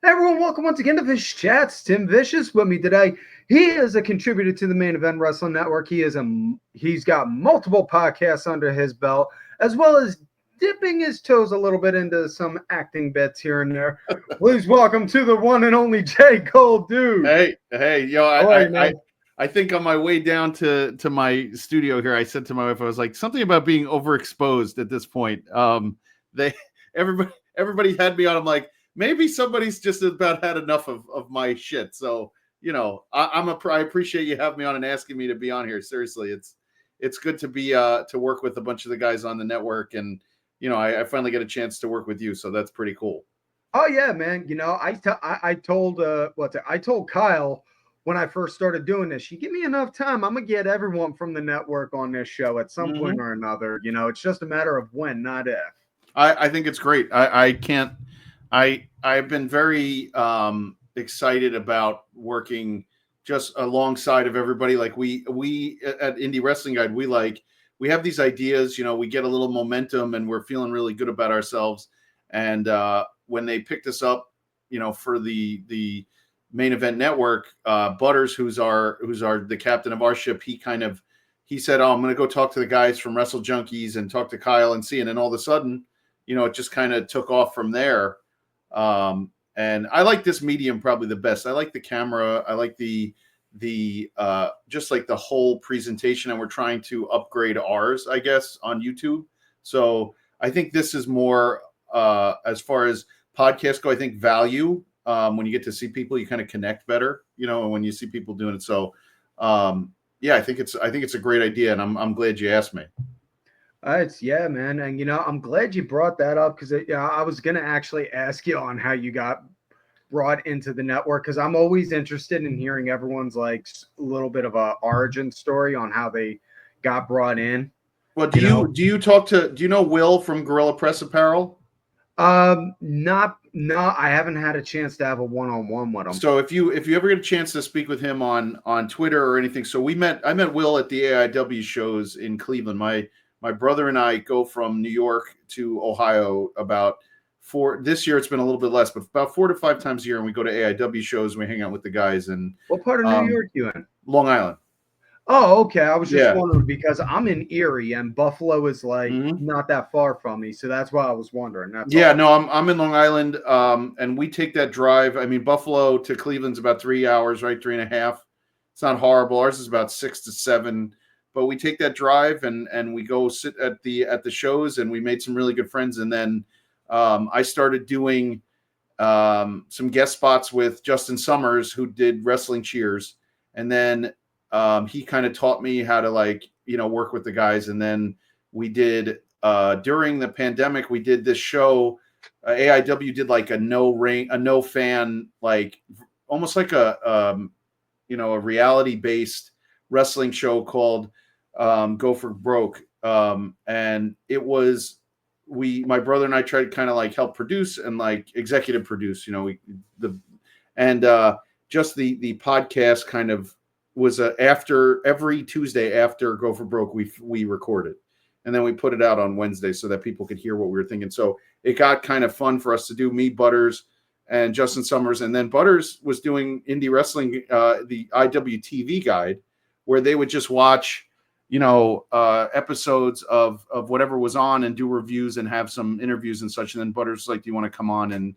Hey everyone, welcome once again to Fish Chats. Tim Vicious with me today. He is a contributor to the Main Event Wrestling Network. He's got multiple podcasts under his belt, as well as dipping his toes a little bit into some acting bits here and there. Please welcome to the one and only J. Cole, dude. Hey, yo, I think on my way down to my studio here, I said to my wife, I was like, something about being overexposed at this point. They everybody had me on. I'm like, maybe somebody's just about had enough of my shit. So, I appreciate you having me on and asking me to be on here. Seriously, it's good to be to work with a bunch of the guys on the network, and I finally get a chance to work with you, so that's pretty cool. Oh yeah, man. I told Kyle when I first started doing this. You give me enough time, I'm gonna get everyone from the network on this show at some point or another. It's just a matter of when, not if. I think it's great. I've been very excited about working just alongside of everybody. Like we at Indie Wrestling Guide, we have these ideas. We get a little momentum, and we're feeling really good about ourselves. And when they picked us up, for the Main Event Network, Butters, who's the captain of our ship, he said, "Oh, I'm going to go talk to the guys from Wrestle Junkies and talk to Kyle and see." And then all of a sudden, it just kind of took off from there. And I like this medium probably the best. I like the camera. I like the just like the whole presentation, and we're trying to upgrade ours, I guess, on YouTube. So I think this is more as far as podcasts go. I think value when you get to see people, you kind of connect better, when you see people doing it. So yeah, I think it's a great idea, and I'm glad you asked me. Yeah, man, and I'm glad you brought that up because I was gonna actually ask you on how you got brought into the network because I'm always interested in hearing everyone's like a little bit of a origin story on how they got brought in. Well, do you know Will from Gorilla Press Apparel? Not I haven't had a chance to have a one-on-one with him. So if you ever get a chance to speak with him on Twitter or anything, so I met Will at the AIW shows in Cleveland. My brother and I go from New York to Ohio this year it's been a little bit less, but about 4 to 5 times a year, and we go to AIW shows and we hang out with the guys. And what part of New York you in? Long Island. Oh, okay. I was just wondering because I'm in Erie and Buffalo is like not that far from me, so that's why I was wondering. No, I'm in Long Island, and we take that drive. I mean, Buffalo to Cleveland's about 3 hours, right? 3.5. It's not horrible. Ours is about 6 to 7. But we take that drive and we go sit at the shows, and we made some really good friends. And then I started doing some guest spots with Justin Summers, who did Wrestling Cheers. And then he kind of taught me how to work with the guys. And then we did during the pandemic, we did this show. AIW did like a no fan, like almost like a reality based wrestling show called Go for Broke, and it was my brother and I tried to kind of like help produce and like executive produce, just the podcast kind of was after every Tuesday after Go for Broke we recorded, and then we put it out on Wednesday so that people could hear what we were thinking. So it got kind of fun for us to do, me, Butters, and Justin Summers, and then Butters was doing Indie Wrestling, the IWTV Guide, where they would just watch episodes of whatever was on and do reviews and have some interviews and such. And then Butters was like, "Do you want to come on and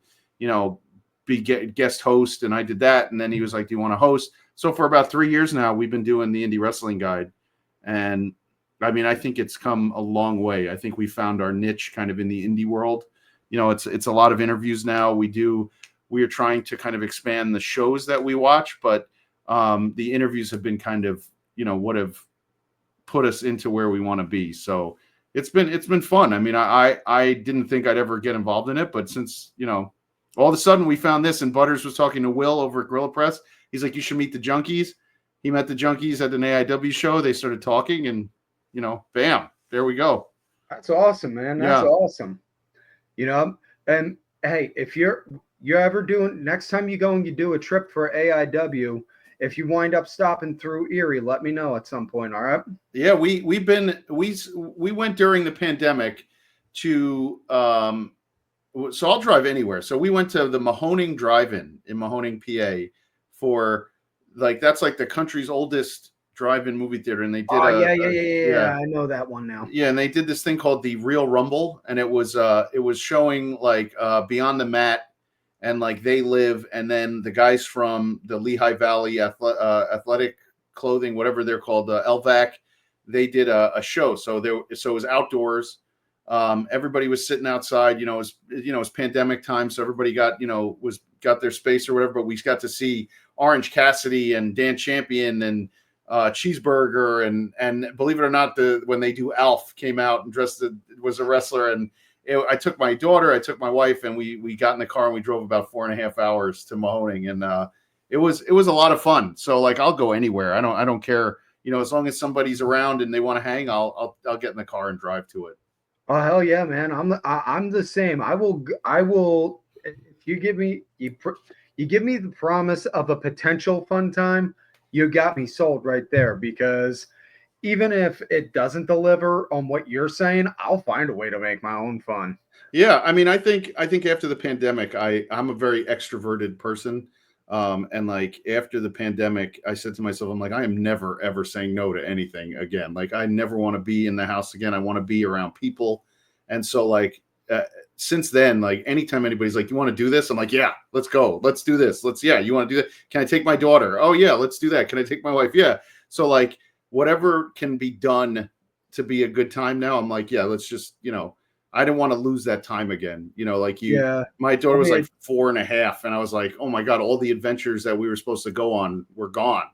be guest host?" And I did that. And then he was like, "Do you want to host?" So for about 3 years now, we've been doing the Indie Wrestling Guide, and I mean, I think it's come a long way. I think we found our niche kind of in the indie world. It's a lot of interviews now. We are trying to kind of expand the shows that we watch, but the interviews have been kind of what have put us into where we want to be. So it's been fun. I mean, I didn't think I'd ever get involved in it, but since all of a sudden we found this, and Butters was talking to Will over at Gorilla Press. He's like, "You should meet the Junkies." He met the Junkies at an AIW show. They started talking, and bam, there we go. That's awesome, man. That's awesome. And hey, if you're ever doing, next time you go and you do a trip for AIW, if you wind up stopping through Erie, let me know at some point. All right. Yeah, we went during the pandemic to so I'll drive anywhere. So we went to the Mahoning Drive-In in Mahoning, PA, for like that's like the country's oldest drive-in movie theater, and they did Oh yeah. I know that one now. yeah, and they did this thing called the Real Rumble, and it was showing like Beyond the Mat and like They Live, and then the guys from the Lehigh Valley Athletic Clothing, whatever they're called, LVAC, they did a show. So it was outdoors. Everybody was sitting outside. It was pandemic time, so everybody got their space or whatever. But we got to see Orange Cassidy and Dan Champion and Cheeseburger and believe it or not, when they do Alf came out and was a wrestler, and I took my daughter, I took my wife, and we got in the car and we drove about 4.5 hours to Mahoning, and it was a lot of fun. So like I'll go anywhere. I don't care. As long as somebody's around and they want to hang, I'll get in the car and drive to it. Oh hell yeah, man! I'm the same. I will. If you give me the promise of a potential fun time, you got me sold right there. Because even if it doesn't deliver on what you're saying, I'll find a way to make my own fun. Yeah, I mean, I think after the pandemic, I'm a very extroverted person. And like after the pandemic, I said to myself, I'm like, I am never, ever saying no to anything again. Like I never want to be in the house again. I want to be around people. And so like, since then, like anytime anybody's like, you want to do this? I'm like, yeah, let's go. Let's do this. You want to do that? Can I take my daughter? Oh yeah, let's do that. Can I take my wife? Yeah. So like whatever can be done to be a good time now, I'm like, yeah, let's just, I didn't want to lose that time again. My daughter was like 4.5, and I was like, oh my God, all the adventures that we were supposed to go on were gone,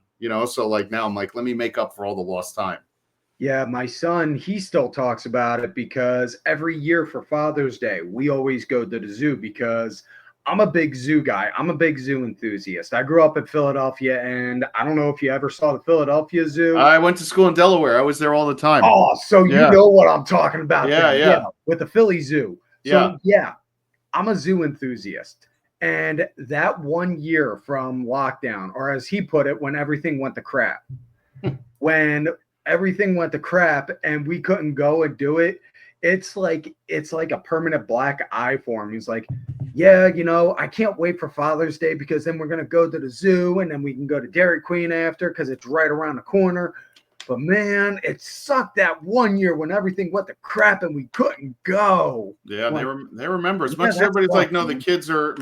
So like now I'm like, let me make up for all the lost time. Yeah, my son, he still talks about it because every year for Father's Day, we always go to the zoo because I'm a big zoo guy. I'm a big zoo enthusiast. I grew up in Philadelphia, and I don't know if you ever saw the Philadelphia Zoo. I went to school in Delaware. I was there all the time. Oh, so you know what I'm talking about. Yeah. With the Philly Zoo. So yeah, I'm a zoo enthusiast. And that 1 year from lockdown, or as he put it, when everything went to crap, and we couldn't go and do it, it's like a permanent black eye for him. He's like, yeah, I can't wait for Father's Day because then we're going to go to the zoo and then we can go to Dairy Queen after because it's right around the corner. But man, it sucked that 1 year when everything went to crap and we couldn't go. Yeah, they remember. As much as everybody's like, no, the kids are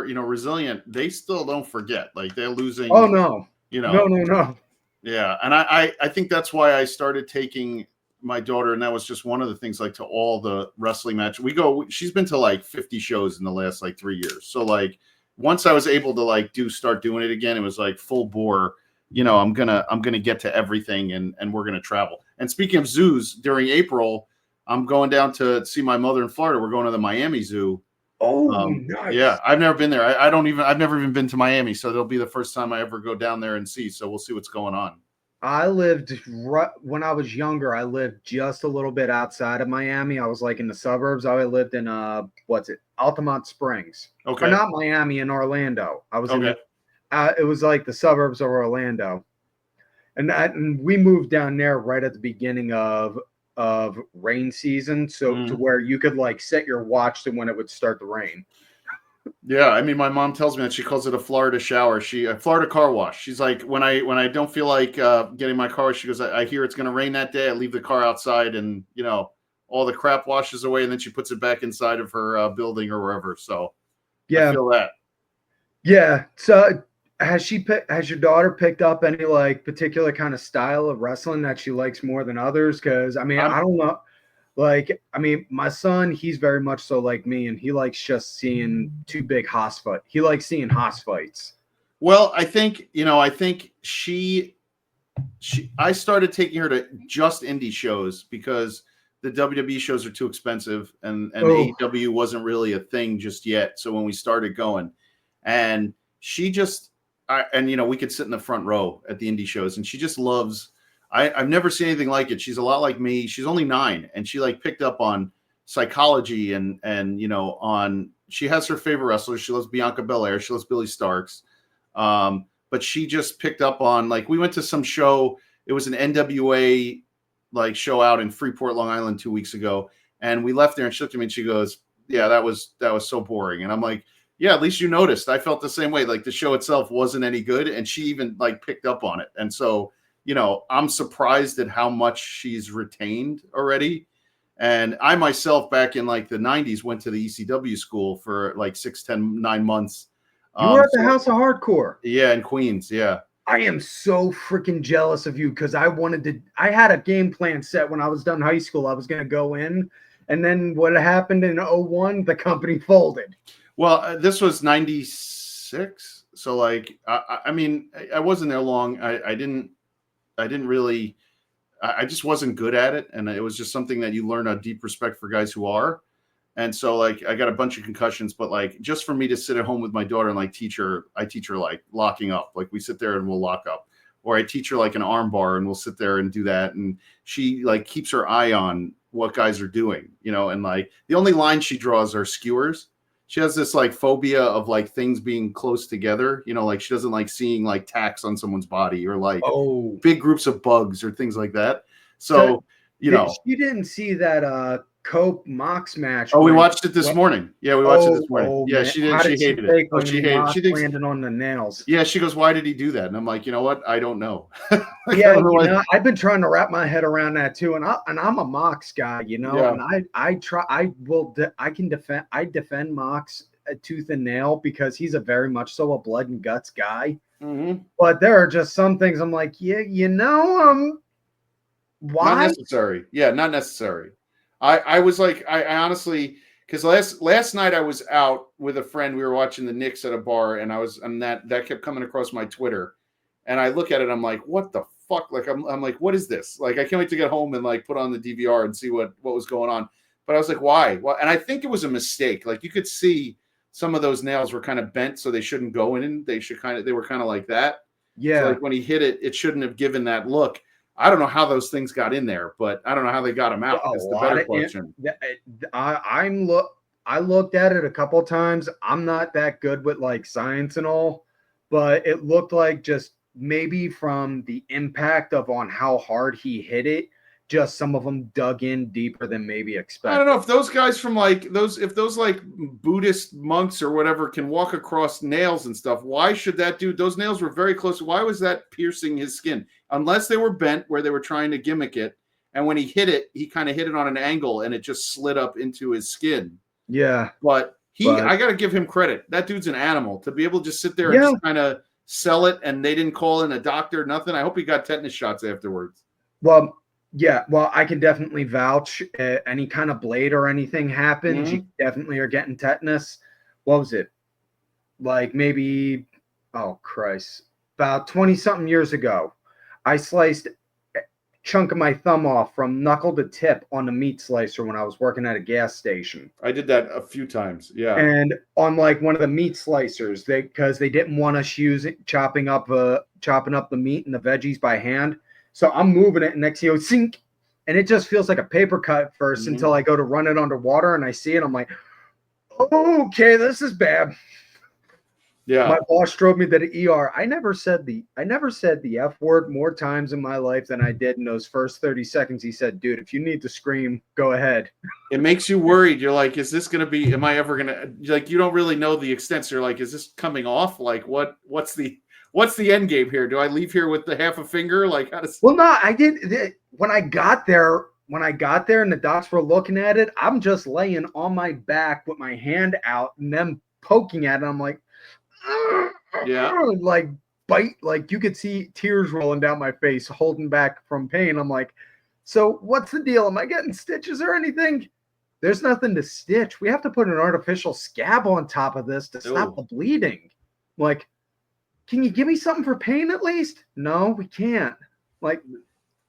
resilient. They still don't forget. Like they're losing. Oh no, no. Yeah, and I think that's why I started taking my daughter, and that was just one of the things, like to all the wrestling matches. She's been to like 50 shows in the last like 3 years. So like once I was able to like start doing it again, it was like full bore. I'm gonna get to everything, and we're gonna travel. And speaking of zoos, during April, I'm going down to see my mother in Florida. We're going to the Miami Zoo. Oh, nice. Yeah, I've never been there. I've never even been to Miami, so it'll be the first time I ever go down there and see. So we'll see what's going on. When I was younger, I lived just a little bit outside of Miami. I was like in the suburbs. I lived in Altamont Springs. Okay. Or not Miami, in Orlando. I was in it was like the suburbs of Orlando. And we moved down there right at the beginning of rain season, so to where you could like set your watch to when it would start to rain. Yeah, I mean, my mom tells me that she calls it a Florida shower. A Florida car wash. She's like, when I don't feel like getting my car, she goes, I hear it's going to rain that day. I leave the car outside, and all the crap washes away, and then she puts it back inside of her building or wherever. So yeah, I feel that. Yeah. So has your daughter picked up any like particular kind of style of wrestling that she likes more than others? Because I mean, I don't know. Like, I mean, my son, he's very much so like me, and he likes just seeing two big hoss fight. He likes seeing hoss fights. Well, I think I started taking her to just indie shows because the WWE shows are too expensive, and AEW wasn't really a thing just yet. So when we started going, and she just, we could sit in the front row at the indie shows, and she just loves. I've never seen anything like it. She's a lot like me. She's only 9, and she like picked up on psychology and she has her favorite wrestlers. She loves Bianca Belair. She loves Billy Starks. But she just picked up on, like, we went to some show. It was an NWA like show out in Freeport, Long Island 2 weeks ago. And we left there, and she looked at me and she goes, yeah, that was so boring. And I'm like, yeah, at least you noticed. I felt the same way. Like the show itself wasn't any good, and she even like picked up on it. And so, I'm surprised at how much she's retained already. And I myself, back in like the 90s, went to the ECW school for like 6, 10, 9 months. You were at the So, House of Hardcore. yeah, in Queens. Yeah. I am so freaking jealous of you because I had a game plan set when I was done high school. I was going to go in, and then what happened in 01, the company folded. Well, this was 96. So like, I mean, I wasn't there long. I didn't really, I just wasn't good at it. And it was just something that you learn a deep respect for guys who are. And so like, I got a bunch of concussions, but like, just for me to sit at home with my daughter and like I teach her like locking up. Like we sit there and we'll lock up, or I teach her like an arm bar and we'll sit there and do that. And she like keeps her eye on what guys are doing, and like the only line she draws are skewers. She has this like phobia of like things being close together, like she doesn't like seeing like tacks on someone's body or like big groups of bugs or things like that. So, she didn't see that Cope Mox match. Oh, we watched it this morning. Yeah, we watched it this morning. Yeah, man. she did. She hated it. Oh, she hated it. She thinks landed on the nails. Yeah, she goes, "Why did he do that?" And I'm like, you know what? I don't know. Yeah, I've been trying to wrap my head around that too, and I'm a Mox guy, Yeah. and I defend Mox tooth and nail because he's a very much so a blood and guts guy. Mm-hmm. But there are just some things I'm like, yeah, why? Not necessary. Yeah, not necessary. I was like, I honestly, because last night I was out with a friend. We were watching the Knicks at a bar, and that kept coming across my Twitter, and I look at it. I'm like, what the fuck? Like I'm like, what is this? Like I can't wait to get home and like put on the DVR and see what was going on. But I was like, why? Well, and I think it was a mistake. Like you could see some of those nails were kind of bent, so they shouldn't go in. They were kind of like that. Yeah. So like when he hit it, it shouldn't have given that look. I don't know how those things got in there, but I don't know how they got them out. That's the better question. I looked at it a couple of times. I'm not that good with like science and all, but it looked like just maybe from the impact on how hard he hit it, just some of them dug in deeper than maybe expected. I don't know if those guys from like those like Buddhist monks or whatever can walk across nails and stuff. Why should that dude? Those nails were very close. Why was that piercing his skin? Unless they were bent where they were trying to gimmick it. And when he hit it, he kind of hit it on an angle and it just slid up into his skin. Yeah. But I got to give him credit. That dude's an animal to be able to just sit there and just kind of sell it. And they didn't call in a doctor, nothing. I hope he got tetanus shots afterwards. Well, yeah, well, I can definitely vouch. Any kind of blade or anything happens, Mm-hmm. You definitely are getting tetanus. What was it? Like maybe, oh Christ, about 20-something years ago, I sliced a chunk of my thumb off from knuckle to tip on a meat slicer when I was working at a gas station. I did that a few times, yeah. And on like one of the meat slicers, because they didn't want us chopping up the meat and the veggies by hand. So I'm moving it, and next thing you sink, and it just feels like a paper cut at first until I go to run it underwater, and I see it. I'm like, okay, this is bad. Yeah. My boss drove me to the ER. I never said the F word more times in my life than I did in those first 30 seconds. He said, dude, if you need to scream, go ahead. It makes you worried. You're like, is this going to be, am I ever going to, like, you don't really know the extent. So you're like, is this coming off? Like, what's the end game here? Do I leave here with the half a finger? Like, how does? Well, no, I did. When I got there and the docs were looking at it, I'm just laying on my back with my hand out and them poking at it. I'm like, yeah, like bite, like you could see tears rolling down my face, holding back from pain. I'm like, so what's the deal? Am I getting stitches or anything? There's nothing to stitch. We have to put an artificial scab on top of this to stop the bleeding. Like, can you give me something for pain at least? No, we can't. Like,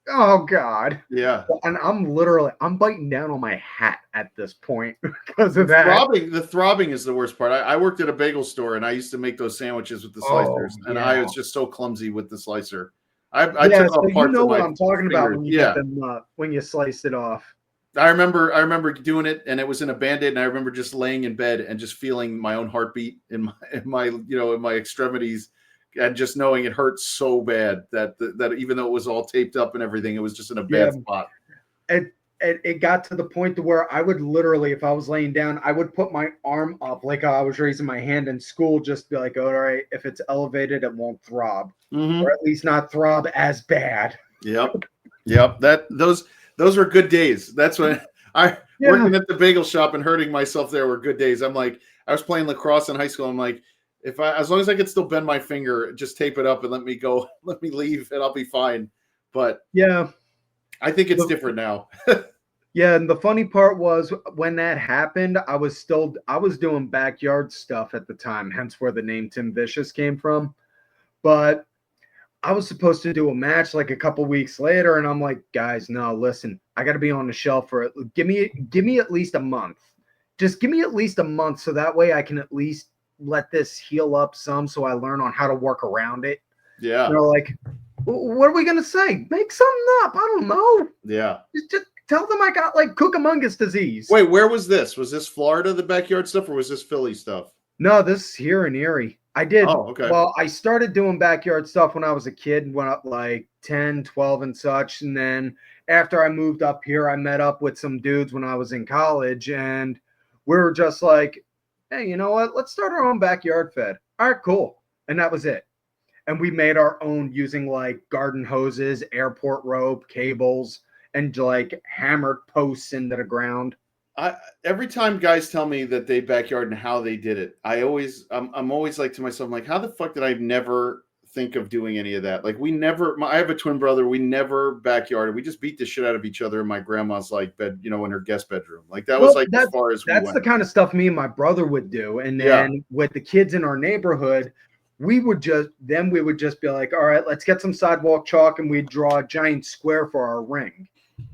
oh God. Yeah. And I'm biting down on my hat at this point because of that. The throbbing is the worst part. I worked at a bagel store and I used to make those sandwiches with the slicers, and I was just so clumsy with the slicer. I took off parts of what my I'm talking fingers. about when you get them when you sliced it off. I remember doing it, and it was in a Band-Aid, and I remember just laying in bed and just feeling my own heartbeat in my extremities. And just knowing it hurt so bad that even though it was all taped up and everything, it was just in a bad spot. it got to the point to where I would literally, if I was laying down, I would put my arm up like I was raising my hand in school, just be like, all right, if it's elevated, it won't throb, or at least not throb as bad. Yep. Those were good days. That's when working at the bagel shop and hurting myself there were good days. I'm like, I was playing lacrosse in high school. I'm like, as long as I could still bend my finger, just tape it up and let me go, let me leave, and I'll be fine. But yeah, I think it's different now. Yeah, and the funny part was when that happened, I was doing backyard stuff at the time, hence where the name Tim Vicious came from. But I was supposed to do a match like a couple weeks later, and I'm like, guys, no, listen, I got to be on the shelf for it. Give me at least a month. Just give me at least a month, so that way I can at least let this heal up some, so I learn on how to work around it. Yeah. They're like, what are we gonna say? Make something up. I don't know. Yeah. Just tell them I got like Cucamongus disease. Wait, where was this? Was this Florida, the backyard stuff, or was this Philly stuff? No, this is here in Erie. I did. Oh, okay. Well, I started doing backyard stuff when I was a kid, went up like 10, 12 and such. And then after I moved up here, I met up with some dudes when I was in college, and we were just like, hey, you know what? Let's start our own backyard fed. All right, cool. And that was it. And we made our own using like garden hoses, airport rope, cables, and like hammered posts into the ground. Every time guys tell me that they backyard and how they did it, I'm always like to myself, I'm like, how the fuck did I never think of doing any of that? Like I have a twin brother. We never backyarded. We just beat the shit out of each other in my grandma's like bed, in her guest bedroom. Like that was like as far as we went. That's the kind of stuff me and my brother would do. And then with the kids in our neighborhood, we would just be like, all right, let's get some sidewalk chalk, and we'd draw a giant square for our ring.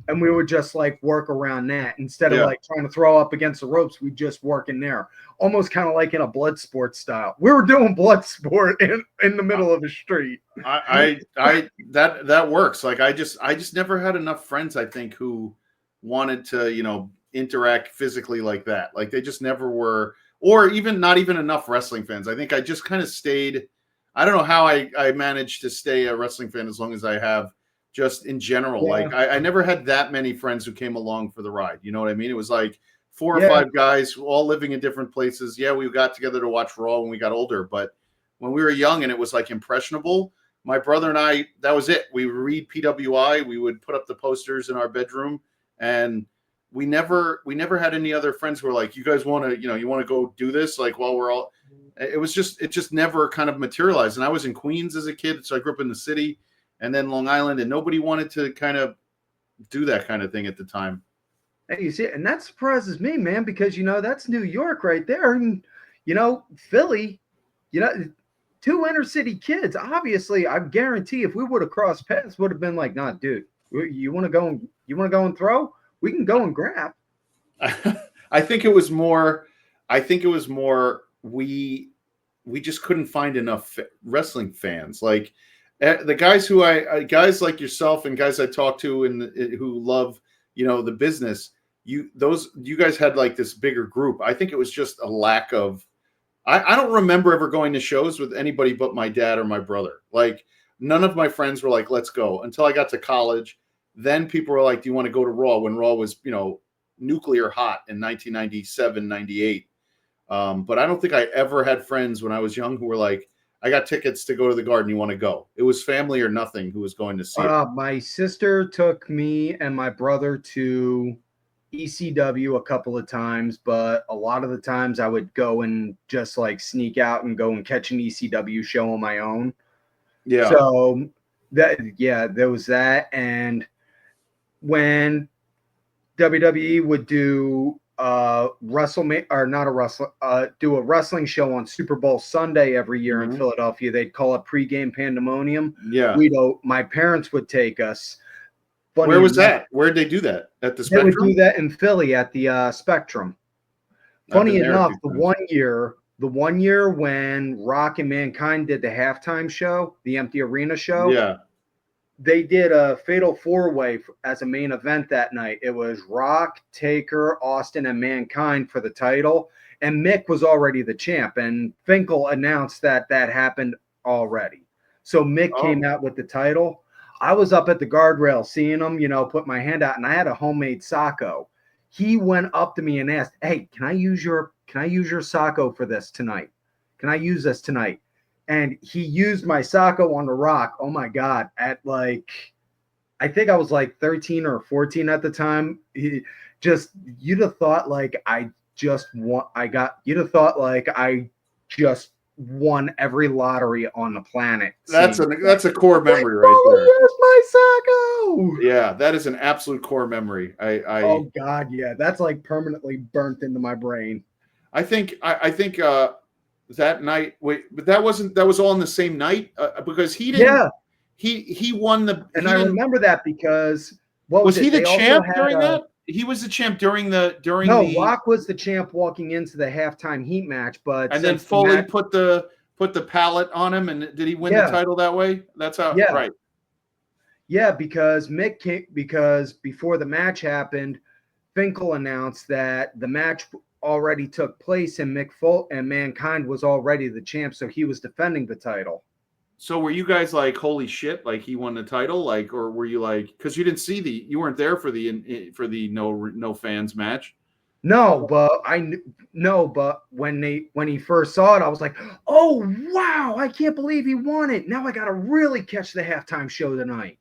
And we would just like work around that instead of like trying to throw up against the ropes. We just work in there, almost kind of like in a blood sport style. We were doing blood sport in the middle of the street. That works. Like I just never had enough friends, I think, who wanted to, interact physically like that. Like they just never were, or even not even enough wrestling fans. I think I just kind of stayed. I don't know how I managed to stay a wrestling fan as long as I have. Just in general, like I never had that many friends who came along for the ride. You know what I mean? It was like 4 or 5 guys all living in different places. Yeah, we got together to watch Raw when we got older, but when we were young and it was like impressionable, my brother and I, that was it. We would read PWI. We would put up the posters in our bedroom, and we never had any other friends who were like, you guys want to, you want to go do this? Like, while we're all, it just never kind of materialized. And I was in Queens as a kid, so I grew up in the city. And then Long Island, and nobody wanted to kind of do that kind of thing at the time. Hey, you see, and that surprises me, man, because that's New York right there, and Philly, 2 inner city kids. Obviously, I guarantee if we would have crossed paths, would have been like, nah, dude, you want to go and throw? We can go and grab. I think it was more. We just couldn't find enough wrestling fans, like. The guys guys like yourself and guys I talk to and who love, the business, you guys had like this bigger group. I think it was just a lack of, I don't remember ever going to shows with anybody but my dad or my brother. Like none of my friends were like, let's go, until I got to college. Then people were like, do you want to go to Raw, when Raw was, nuclear hot in 1997, 98. But I don't think I ever had friends when I was young who were like, I got tickets to go to the Garden. You want to go? It was family or nothing who was going to see it. My sister took me and my brother to ECW a couple of times, but a lot of the times I would go and just like sneak out and go and catch an ECW show on my own. Yeah. So there was that. And when WWE would do do a wrestling show on Super Bowl Sunday every year in Philadelphia. They'd call it pregame pandemonium. Yeah. My parents would take us. Where was that? Where'd they do that? At the Spectrum? They would do that in Philly at the Spectrum. Funny enough, the one year when Rock and Mankind did the halftime show, the empty arena show, they did a fatal 4-way as a main event that night. It was Rock, Taker, Austin, and Mankind for the title. And Mick was already the champ. And Finkel announced that happened already. So Mick came out with the title. I was up at the guardrail seeing him, put my hand out, and I had a homemade Sacco. He went up to me and asked, "Hey, can I use your Sacco for this tonight? Can I use this tonight?" And he used my Sacco on the rock. Oh my God. At I think I was like 13 or 14 at the time. You'd have thought like you'd have thought like I just won every lottery on the planet. That's a core memory right there. Here's my Sacco. Yeah, that is an absolute core memory. Oh God, yeah, that's like permanently burnt into my brain. I think that night. Wait, but that was all in the same night because he didn't. Yeah, he won the. And I remember that because was he the champ during that? He was the champ during the. No, Rock was the champ walking into the halftime heat match, but and then Foley put the pallet on him, and did he win the title that way? That's how. Yeah. Right. Yeah, because before the match happened, Finkel announced that the match already took place and and Mankind was already the champ, so he was defending the title. So were you guys like, holy shit, like he won the title, like, or were you like, because you weren't there for the no fans match? No, but when he first saw it, I was like, oh wow, I can't believe he won it. Now I gotta really catch the halftime show tonight.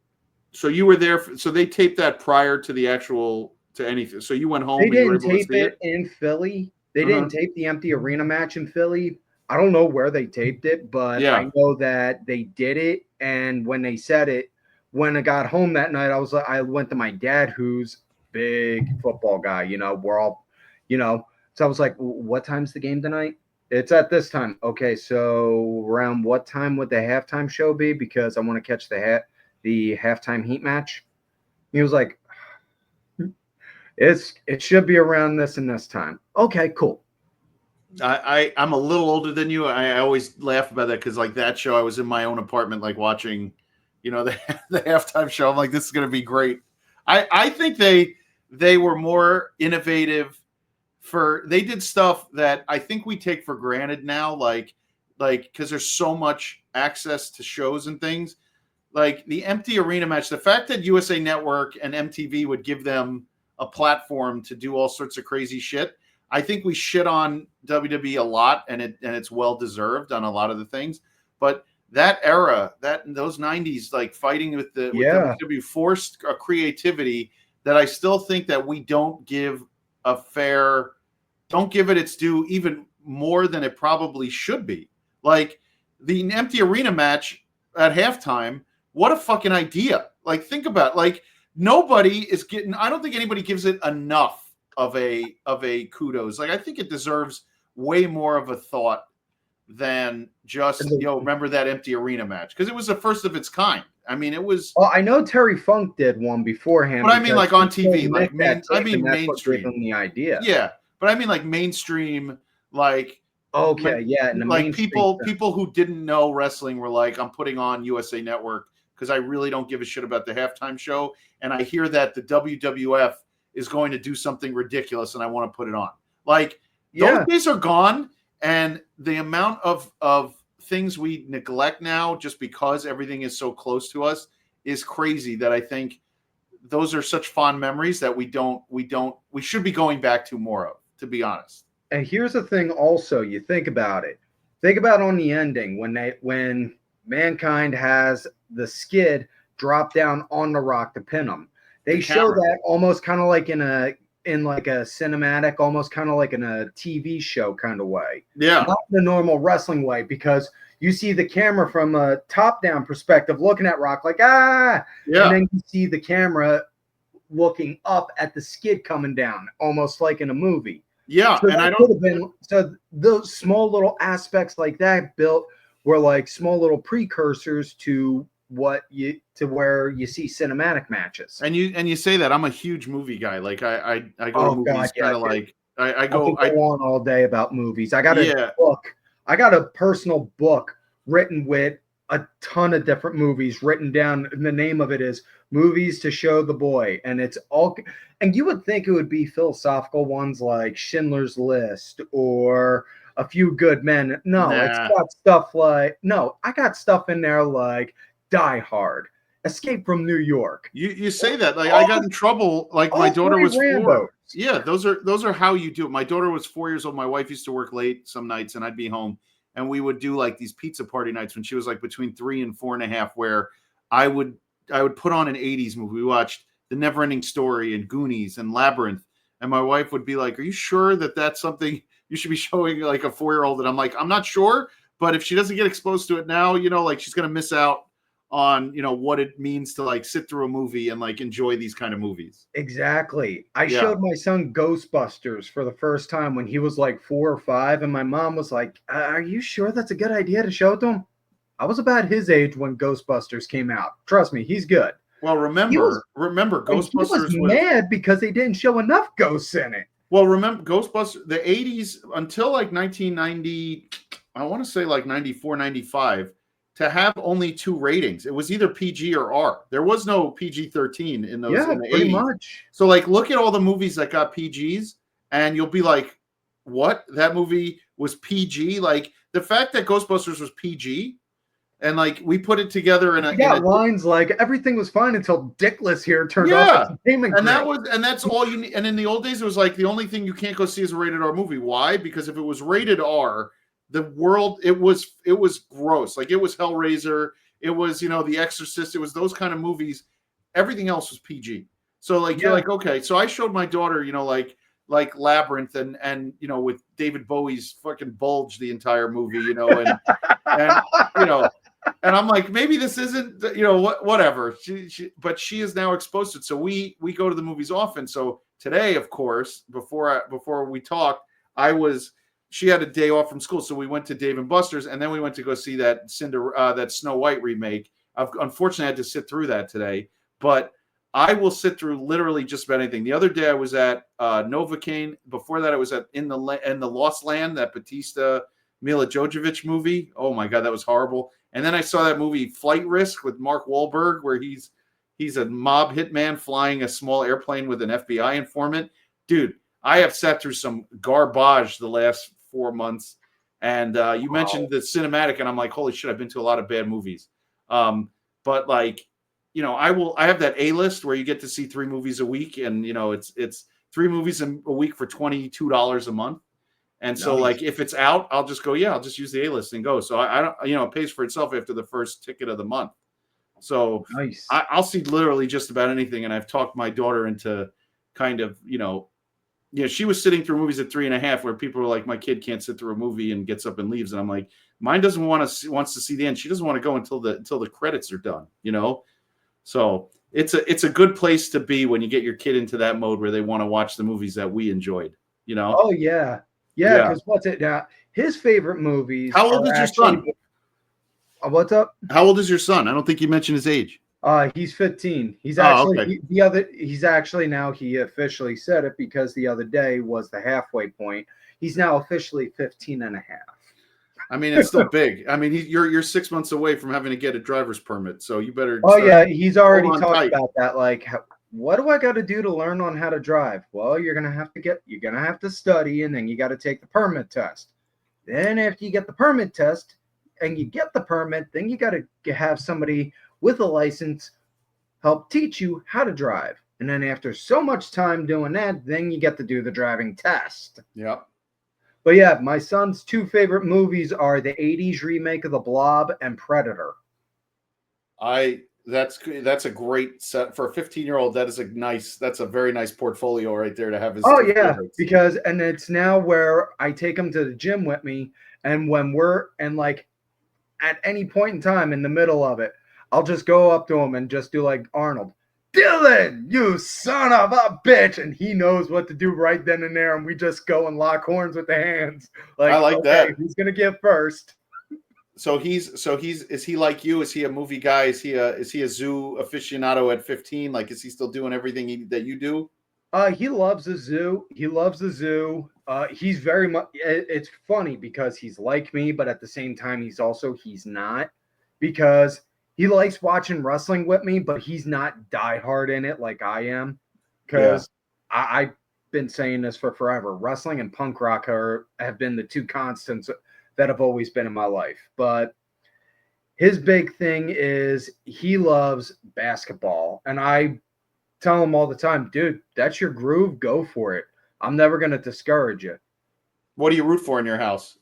So you were there. So they taped that prior to the actual to anything. So you went home. They didn't tape it in Philly. They didn't tape the empty arena match in Philly. I don't know where they taped it, but I know that they did it. And when they said it, when I got home that night, I went to my dad, who's big football guy. We're all, So I was like, "What time's the game tonight?" It's at this time. Okay, so around what time would the halftime show be? Because I want to catch the halftime heat match. He was like, it should be around this and this time. Okay, cool. I'm a little older than you. I always laugh about that because like that show, I was in my own apartment, like watching, the halftime show. I'm like, this is going to be great. I think they were more innovative they did stuff that I think we take for granted now, like because there's so much access to shows and things. Like the empty arena match, the fact that USA Network and MTV would give them a platform to do all sorts of crazy shit. I think we shit on WWE a lot, and it's well deserved on a lot of the things. But that era, those 90s, like fighting with WWE, forced a creativity that I still think that we don't give it its due, even more than it probably should be. Like the empty arena match at halftime. What a fucking idea. Like, think about it. Like, nobody is getting, I don't think anybody gives it enough of a kudos. Like, I think it deserves way more of a thought than just, remember that empty arena match? Because it was the first of its kind. I mean, it was. Well, I know Terry Funk did one beforehand. But I mean, like on TV, like, mainstream. Gave him the idea. Yeah. But I mean, like, mainstream, like. Okay, yeah. And like, people who didn't know wrestling were like, I'm putting on USA Network because I really don't give a shit about the halftime show. And I hear that the WWF is going to do something ridiculous and I want to put it on. Like, those days are gone. And the amount of things we neglect now just because everything is so close to us is crazy, that I think those are such fond memories that we should be going back to more of, to be honest. And here's the thing also, you think about it. Think about on the ending when Mankind has the skid drop down on the Rock to pin him. They show that almost kind of like in like a cinematic, almost kind of like in a TV show kind of way. Yeah. Not the normal wrestling way, because you see the camera from a top-down perspective looking at Rock like, ah! Yeah. And then you see the camera looking up at the skid coming down, almost like in a movie. Yeah, so and so those small little aspects like that were like small little precursors to where you see cinematic matches. And you say that I'm a huge movie guy. Like I go to movies kind of like I go on all day about movies. I got a book. I got a personal book written with a ton of different movies written down, and the name of it is Movies to Show the Boy. And it's all, and you would think it would be philosophical ones like Schindler's List or A Few Good Men. No, It's got stuff like, I got stuff in there like Die Hard. Escape from New York. You say that like I got in trouble. Like my daughter was 4. Yeah, those are how you do it. My daughter was 4 years old. My wife used to work late some nights, and I'd be home, and we would do like these pizza party nights when she was like between 3 and 4.5, where I would put on an '80s movie. We watched The Neverending Story and Goonies and Labyrinth, and my wife would be like, "Are you sure that that's something you should be showing like a 4-year-old?" And I'm like, "I'm not sure, but if she doesn't get exposed to it now, like she's gonna miss out on what it means to like sit through a movie and like enjoy these kind of movies." Exactly. I showed my son Ghostbusters for the first time when he was like 4 or 5, and my mom was like, "Are you sure that's a good idea to show it to him?" I was about his age when Ghostbusters came out. Trust me, he's good. Well, remember Ghostbusters he was mad because they didn't show enough ghosts in it. Well, remember Ghostbusters, the 80s until like 1990, I want to say like 94, 95, to have only 2 ratings. It was either PG or R. There was no PG-13 in those in the pretty 80s. Much. So like look at all the movies that got PGs and you'll be like, what? That movie was PG? Like the fact that Ghostbusters was PG and like we put it together in a lines like everything was fine until Dickless here turned off the payment and that's all you need. And in the old days it was like the only thing you can't go see is a rated R movie. Why? Because if it was rated R, the world it was gross. Like it was Hellraiser, it was The Exorcist, it was those kind of movies. Everything else was PG. So like you're like, okay. So I showed my daughter, like Labyrinth and with David Bowie's fucking bulge the entire movie, and and I'm like, maybe this isn't, whatever. But she is now exposed to it. So we go to the movies often. So today, of course, before we talked, she had a day off from school, so we went to Dave and Buster's, and then we went to go see that that Snow White remake. Unfortunately, I had to sit through that today, but I will sit through literally just about anything. The other day, I was at Novocaine. Before that, I was at in the Lost Land, that Batista Mila Jovovich movie. Oh my god, that was horrible. And then I saw that movie Flight Risk with Mark Wahlberg, where he's a mob hitman flying a small airplane with an FBI informant. Dude, I have sat through some garbage the last 4 months. And you mentioned the cinematic, and I'm like, holy shit, I've been to a lot of bad movies. But like, I have that A list where you get to see 3 movies a week, and it's 3 movies a week for $22 a month. And so like if it's out, I'll just go, I'll just use the A list and go. So I don't, it pays for itself after the first ticket of the month. So I'll see literally just about anything. And I've talked my daughter into kind of, she was sitting through movies at 3.5 where people were like, my kid can't sit through a movie and gets up and leaves. And I'm like, mine wants to see the end. She doesn't want to go until the credits are done, So it's a good place to be when you get your kid into that mode where they want to watch the movies that we enjoyed, Oh yeah. Yeah, because what's it now? His favorite movies. How old is your son? What's up? How old is your son? I don't think you mentioned his age. He's 15. He's actually he officially said it because the other day was the halfway point. He's now officially 15 and a half. I mean, it's still big. I mean, you're 6 months away from having to get a driver's permit, so you better. Oh yeah, he's already talked about that. Like, what do I got to do to learn on how to drive? Well, you're gonna have to study, and then you got to take the permit test. Then after you get the permit test and you get the permit, then you got to have somebody with a license help teach you how to drive. And then after so much time doing that, then you get to do the driving test. Yeah. But yeah, my son's 2 favorite movies are the 80s remake of The Blob and Predator. That's a great set for a 15-year-old. That's a very nice portfolio right there to have his. Oh yeah, favorites. And it's now where I take him to the gym with me, and when like at any point in time in the middle of it, I'll just go up to him and just do like Arnold. Dylan, you son of a bitch, and he knows what to do right then and there, and we just go and lock horns with the hands. Like, I like that. Who's gonna get first? So is he like you? Is he a movie guy? Is he a zoo aficionado at 15? Like, is he still doing everything that you do? He loves the zoo. He's very much. It's funny because he's like me, but at the same time, he's not, because he likes watching wrestling with me, but he's not diehard in it like I am. Because I've been saying this for forever. Wrestling and punk rock have been the 2 constants that have always been in my life. But his big thing is he loves basketball. And I tell him all the time, dude, that's your groove. Go for it. I'm never going to discourage you. What do you root for in your house?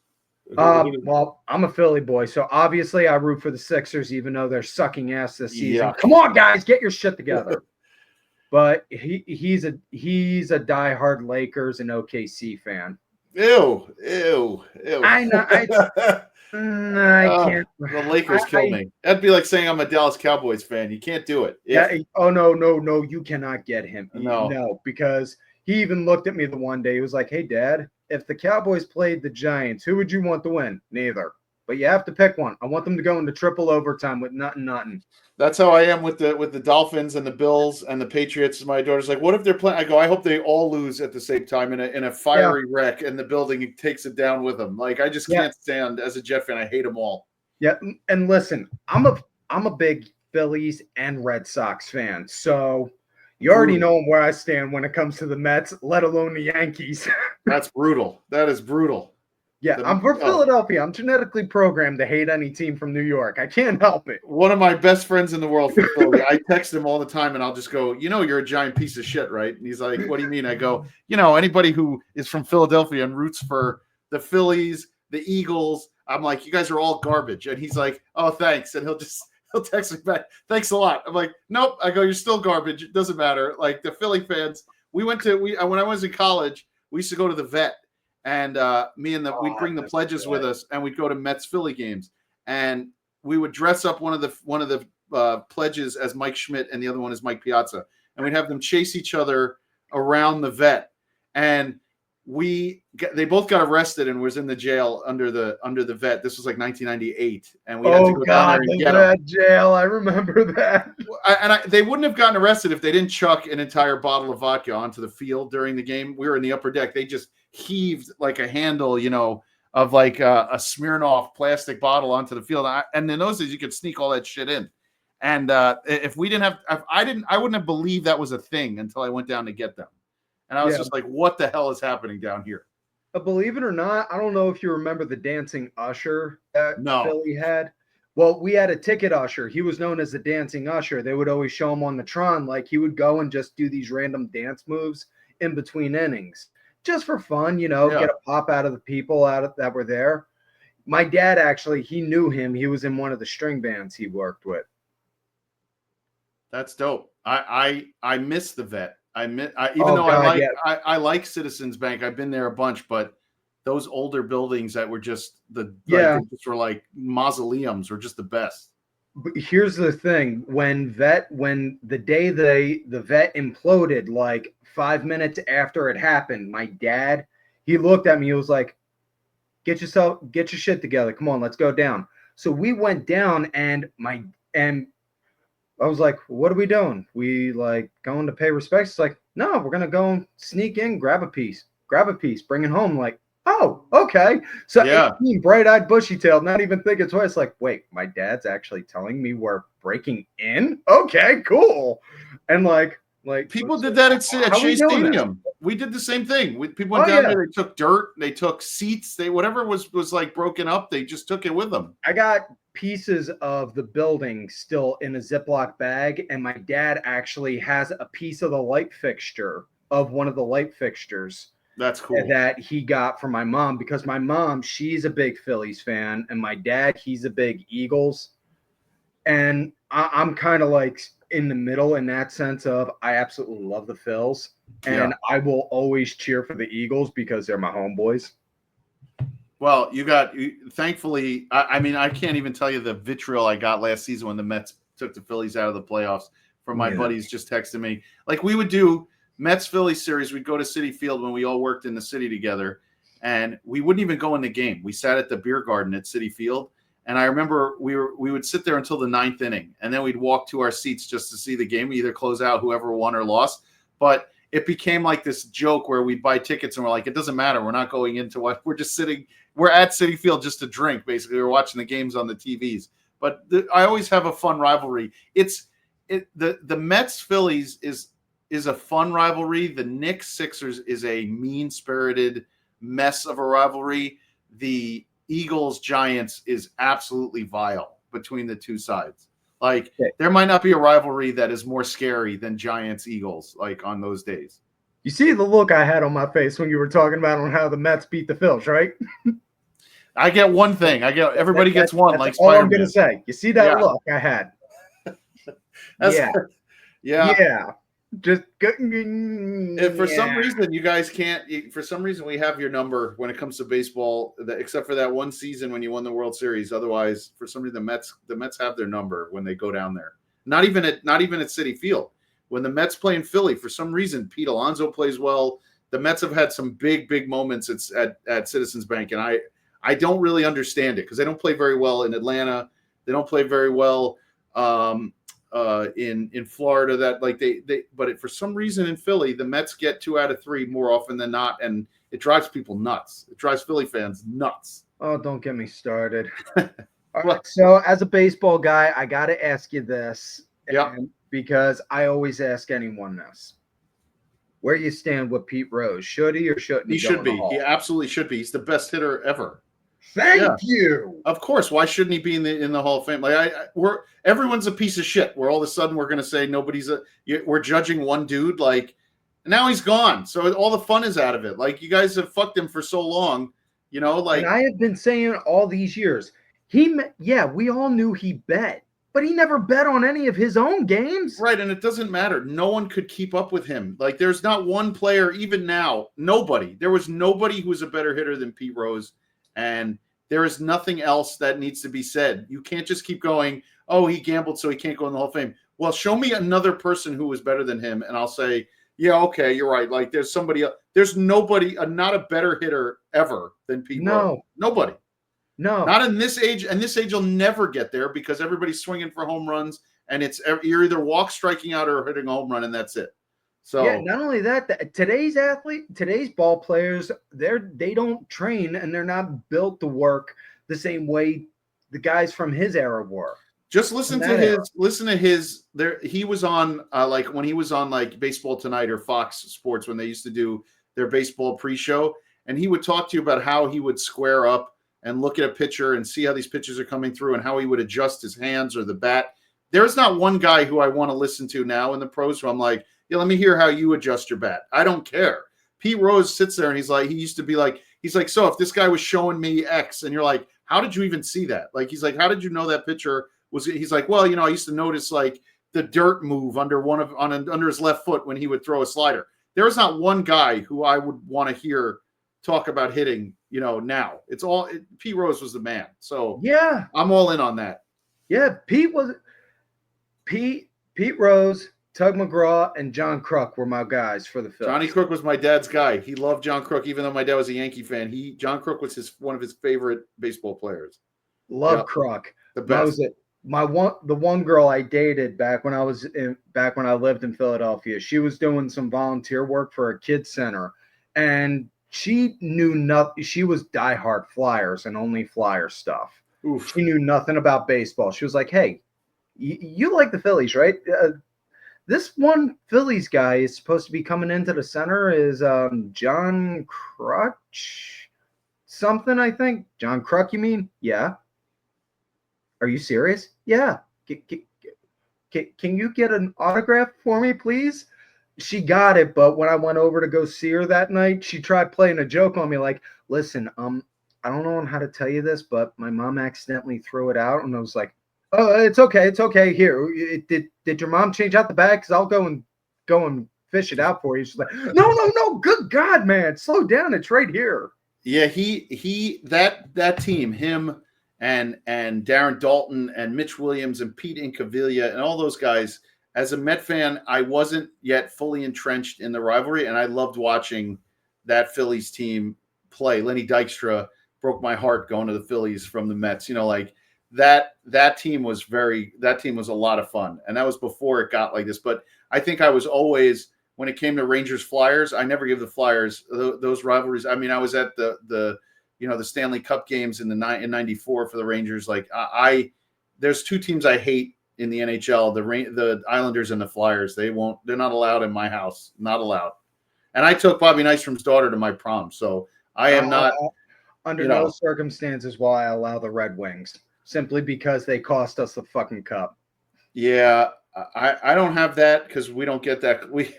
Well, I'm a Philly boy, so obviously I root for the Sixers, even though they're sucking ass this season. Yeah. Come on, guys, get your shit together. But he's a diehard Lakers and OKC fan. Ew. I know. I can't. The Lakers kill me. That'd be like saying I'm a Dallas Cowboys fan. You can't do it. Yeah. Oh no! You cannot get him. No, because he even looked at me the one day. He was like, "Hey, Dad, if the Cowboys played the Giants, who would you want to win?" Neither. But you have to pick one. I want them to go into triple overtime with nothing. That's how I am with the Dolphins and the Bills and the Patriots. My daughter's like, "What if they're playing?" I go, "I hope they all lose at the same time in a fiery wreck, and the building takes it down with them." Like I just can't stand as a Jet fan. I hate them all. Yeah, and listen, I'm a big Phillies and Red Sox fan, so you already know where I stand when it comes to the Mets, let alone the Yankees. That's brutal. That is brutal. Yeah, I'm for Philadelphia. I'm genetically programmed to hate any team from New York. I can't help it. One of my best friends in the world from Philly, I text him all the time and I'll just go, you're a giant piece of shit, right? And he's like, what do you mean? I go, anybody who is from Philadelphia and roots for the Phillies, the Eagles, I'm like, you guys are all garbage. And he's like, oh, thanks. And he'll text me back, thanks a lot. I'm like, nope. I go, you're still garbage. It doesn't matter. Like the Philly fans, when I was in college, we used to go to the Vet. And we'd bring the pledges with us, and we'd go to Mets Philly games, and we would dress up one of the pledges as Mike Schmidt, and the other one as Mike Piazza, and we'd have them chase each other around the Vet, and they both got arrested and was in the jail under the Vet. This was like 1998, and we had to go down there and get them. Jail, I remember that. They wouldn't have gotten arrested if they didn't chuck an entire bottle of vodka onto the field during the game. We were in the upper deck. They just heaved like a handle, of like a Smirnoff plastic bottle onto the field. And in those days, you could sneak all that shit in. And if we didn't have, I wouldn't have believed that was a thing until I went down to get them. And I was just like, what the hell is happening down here? But believe it or not, I don't know if you remember the dancing usher that Philly had. Well, we had a ticket usher. He was known as the dancing usher. They would always show him on the Tron. Like he would go and just do these random dance moves in between innings. Just for fun, get a pop out of the people that were there. My dad actually, he knew him. He was in one of the string bands he worked with. That's dope. I miss the Vet. I like Citizens Bank. I've been there a bunch, but those older buildings that were just just were like mausoleums were just the best. But here's the thing: when the day the Vet imploded, like 5 minutes after it happened, my dad, he looked at me. He was like, get your shit together. Come on, let's go down. So we went down, and I was like, what are we doing? We like going to pay respects? It's like, no, we're gonna go and sneak in, grab a piece, bring it home. Like, oh, okay. So bright-eyed, bushy-tailed, not even thinking twice. Like, wait, my dad's actually telling me we're breaking in? Okay, cool. And like people did that at Shea Stadium. We did the same thing. People went down there. They took dirt. They took seats. Whatever was like broken up. They just took it with them. I got pieces of the building still in a Ziploc bag, and my dad actually has a piece of the light fixture of one of the light fixtures. That's cool. That he got from my mom, because my mom, she's a big Phillies fan, and my dad, he's a big Eagles. And I'm kind of like in the middle in that sense of I absolutely love the Phils, and I will always cheer for the Eagles because they're my homeboys. Well, thankfully, I can't even tell you the vitriol I got last season when the Mets took the Phillies out of the playoffs from my buddies just texting me. Like we would do Mets Phillies series, we'd go to Citi Field when we all worked in the city together, and we wouldn't even go in the game. We sat at the beer garden at Citi Field, and I remember we would sit there until the 9th inning, and then we'd walk to our seats just to see the game, either close out whoever won or lost. But it became like this joke where we'd buy tickets and we're like, it doesn't matter. We're not going into what we're just sitting. We're at Citi Field just to drink. Basically, we're watching the games on the TVs. But I always have a fun rivalry. The Mets Phillies is a fun rivalry. The Knicks Sixers is a mean-spirited mess of a rivalry. The Eagles Giants is absolutely vile. between the two sides. Like Okay. there might not be a rivalry that is more scary than Giants Eagles, like on those days. You see the look I had on my face when you were talking about on how the Mets beat the Phils, right? I get one thing. Everybody gets one, that's like all Spider-Man. I'm gonna say. You see that Yeah. look I had? Yeah. Yeah. Just if for some reason you guys can't, for some reason we have your number when it comes to baseball, except for that one season when you won the World Series. Otherwise, for some reason the Mets have their number when they go down there. Not even at Citi Field. When the Mets play in Philly, for some reason Pete Alonso plays well. The Mets have had some big moments at Citizens Bank, and I don't really understand it because they don't play very well in Atlanta. They don't play very well in Florida. That like but for some reason in Philly, the Mets get 2 out of 3 more often than not, and it drives people nuts. It drives Philly fans nuts. Oh, don't get me started. All right, so as a baseball guy, I got to ask you this. Yeah. Because I always ask anyone this. Where you stand with Pete Rose? Should he or shouldn't he? He should be. He absolutely should be. He's the best hitter ever. Thank you. Of course. Why shouldn't he be in the Hall of Fame? Like everyone's a piece of shit. Where all of a sudden we're going to say we're judging one dude. Like now he's gone, so all the fun is out of it. Like you guys have fucked him for so long, you know. Like and I have been saying all these years. We all knew he bet. But he never bet on any of his own games. Right, and it doesn't matter. No one could keep up with him. Like, there's not one player, even now, nobody. There was nobody who was a better hitter than Pete Rose, and there is nothing else that needs to be said. You can't just keep going, oh, he gambled so he can't go in the Hall of Fame. Well, show me another person who was better than him, and I'll say, yeah, okay, you're right. Like, there's somebody else. There's nobody, not a better hitter ever than Pete Rose. Nobody. No, not in this age, and this age will never get there because everybody's swinging for home runs, and you're either walk striking out or hitting a home run, and that's it. So yeah, not only that, today's ball players, they don't train and they're not built to work the same way the guys from his era were. Just listen to his. There, he was on like when he was on like Baseball Tonight or Fox Sports when they used to do their baseball pre-show, and he would talk to you about how he would square up and look at a pitcher and see how these pitches are coming through and how he would adjust his hands or the bat. There's not one guy who I want to listen to now in the pros who I'm like, yeah, let me hear how you adjust your bat. I don't care. Pete Rose sits there and he's like, so if this guy was showing me X and you're like, how did you even see that? Like, he's like, how did you know that pitcher was, he's like, well, I used to notice like the dirt move under his left foot when he would throw a slider. There's not one guy who I would want to hear talk about hitting, now. Pete Rose was the man. So yeah, I'm all in on that. Yeah, Pete Rose, Tug McGraw, and John Kruk were my guys for the Phillies. Johnny Kruk was my dad's guy. He loved John Kruk, even though my dad was a Yankee fan. John Kruk was one of his favorite baseball players. Love Kruk. The best. The one girl I dated back when I lived in Philadelphia. She was doing some volunteer work for a kids center, and she knew nothing. She was diehard Flyers and only Flyer stuff. Oof. She knew nothing about baseball. She was like, "Hey, you like the Phillies, right? This one Phillies guy is supposed to be coming into the center is John Kruk something, I think. John Kruk, you mean? Yeah. Are you serious? Yeah. Can you get an autograph for me, please?" She got it, but when I went over to go see her that night, she tried playing a joke on me like, listen, I don't know how to tell you this, but my mom accidentally threw it out. And I was like, oh, it's okay. It's okay. Here, did your mom change out the bag? Because I'll go and fish it out for you. She's like, no. Good God, man. Slow down. It's right here. Yeah, that team, him and Darren Daulton and Mitch Williams and Pete Incaviglia and all those guys. As a Met fan, I wasn't yet fully entrenched in the rivalry, and I loved watching that Phillies team play. Lenny Dykstra broke my heart going to the Phillies from the Mets. That team was a lot of fun, and that was before it got like this. But I think I was always, when it came to Rangers Flyers, I never gave the Flyers those rivalries. I mean, I was at the Stanley Cup games in '94 for the Rangers. Like there's two teams I hate in the NHL, the Islanders and the Flyers. They're not allowed in my house. Not allowed. And I took Bobby Nystrom's daughter to my prom. So I am not under no circumstances will I allow the Red Wings. simply because they cost us the fucking cup. Yeah, I don't have that because we don't get that. We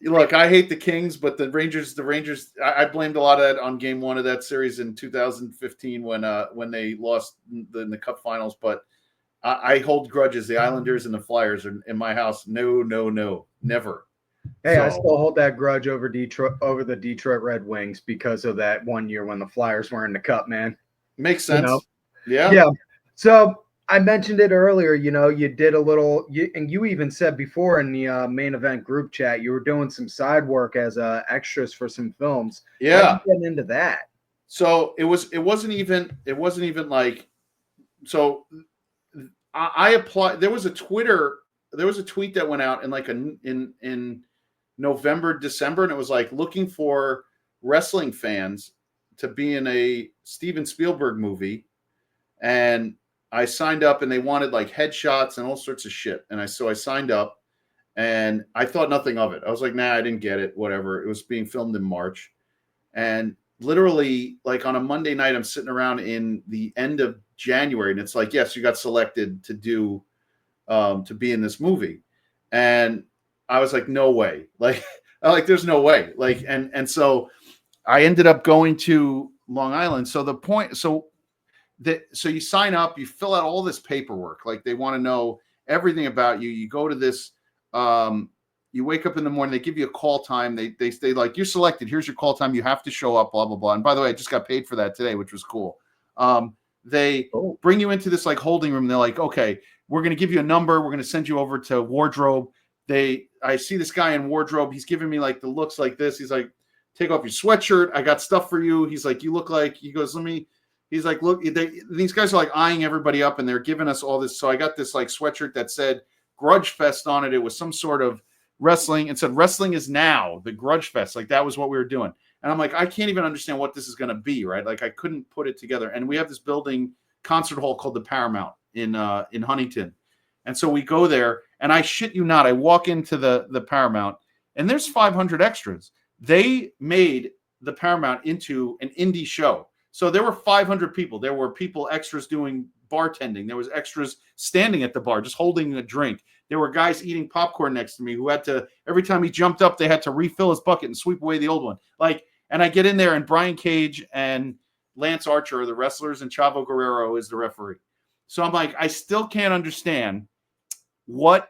look. I hate the Kings, but the Rangers. I blamed a lot of that on Game 1 of that series in 2015 when they lost in the Cup Finals. But I hold grudges. The Islanders and the Flyers are in my house. No, never. Hey, I still hold that grudge over the Detroit Red Wings because of that one year when the Flyers were in the Cup, man. Makes sense. Yeah. So I mentioned it earlier. You did a little, and you even said before in the main event group chat you were doing some side work as extras for some films. Yeah. How'd you get into that? So it wasn't even like. So I applied. There was a tweet that went out in November, December, and it was like looking for wrestling fans to be in a Steven Spielberg movie. And I signed up and they wanted like headshots and all sorts of shit. And so I signed up and I thought nothing of it. I was like, nah, I didn't get it. Whatever. It was being filmed in March. And literally like on a Monday night, I'm sitting around in the end of January and it's like, yes, you got selected to do, to be in this movie. And I was like, no way. Like, there's no way. Like, and so I ended up going to Long Island. So so you sign up, you fill out all this paperwork. Like they want to know everything about you. You go to this, you wake up in the morning, they give you a call time. They say like, you're selected. Here's your call time. You have to show up, blah, blah, blah. And by the way, I just got paid for that today, which was cool. They bring you into this like holding room. And they're like, okay, we're going to give you a number. We're going to send you over to wardrobe. I see this guy in wardrobe. He's giving me like the looks like this. He's like, take off your sweatshirt. I got stuff for you. He's like, you look like, he goes, he's like, look, these guys are like eyeing everybody up and they're giving us all this. So I got this like sweatshirt that said Grudge Fest on it. It was some sort of wrestling. It said wrestling is now the Grudge Fest. Like that was what we were doing. And I'm like, I can't even understand what this is going to be. Right. Like I couldn't put it together. And we have this building concert hall called the Paramount in Huntington. And so we go there and I shit you not, I walk into the Paramount and there's 500 extras. They made the Paramount into an indie show. So there were 500 people. There were extras doing bartending. There was extras standing at the bar, just holding a drink. There were guys eating popcorn next to me who had to, every time he jumped up, they had to refill his bucket and sweep away the old one. Like, and I get in there and Brian Cage and Lance Archer are the wrestlers and Chavo Guerrero is the referee. So I'm like, I still can't understand what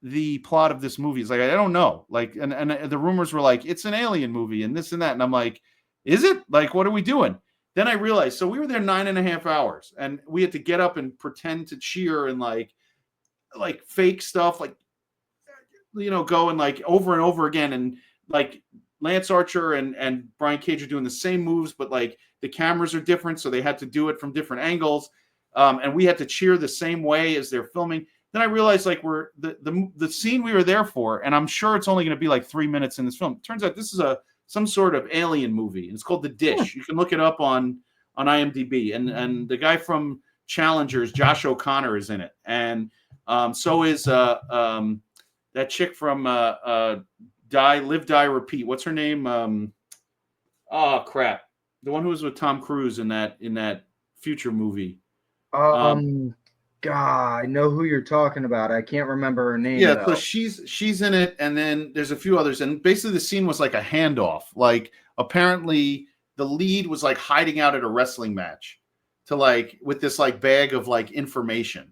the plot of this movie is. Like, I don't know. Like, and the rumors were like, it's an alien movie and this and that. And I'm like, is it? Like, what are we doing? Then I realized, so we were there 9.5 hours and we had to get up and pretend to cheer and like fake stuff, like, go and like over and over again. And like Lance Archer and Brian Cage are doing the same moves, but like the cameras are different. So they had to do it from different angles. And we had to cheer the same way as they're filming. Then I realized like we're the scene we were there for, and I'm sure it's only going to be like 3 minutes in this film. It turns out this is some sort of alien movie. It's called The Dish. You can look it up on IMDb. And the guy from Challengers, Josh O'Connor, is in it. And so is that chick from Live, Die, Repeat. What's her name? Oh crap. The one who was with Tom Cruise in that future movie. God, I know who you're talking about. I can't remember her name. Yeah, though. so she's in it, and then there's a few others. And basically the scene was like a handoff. Like apparently the lead was like hiding out at a wrestling match to like with this like bag of like information.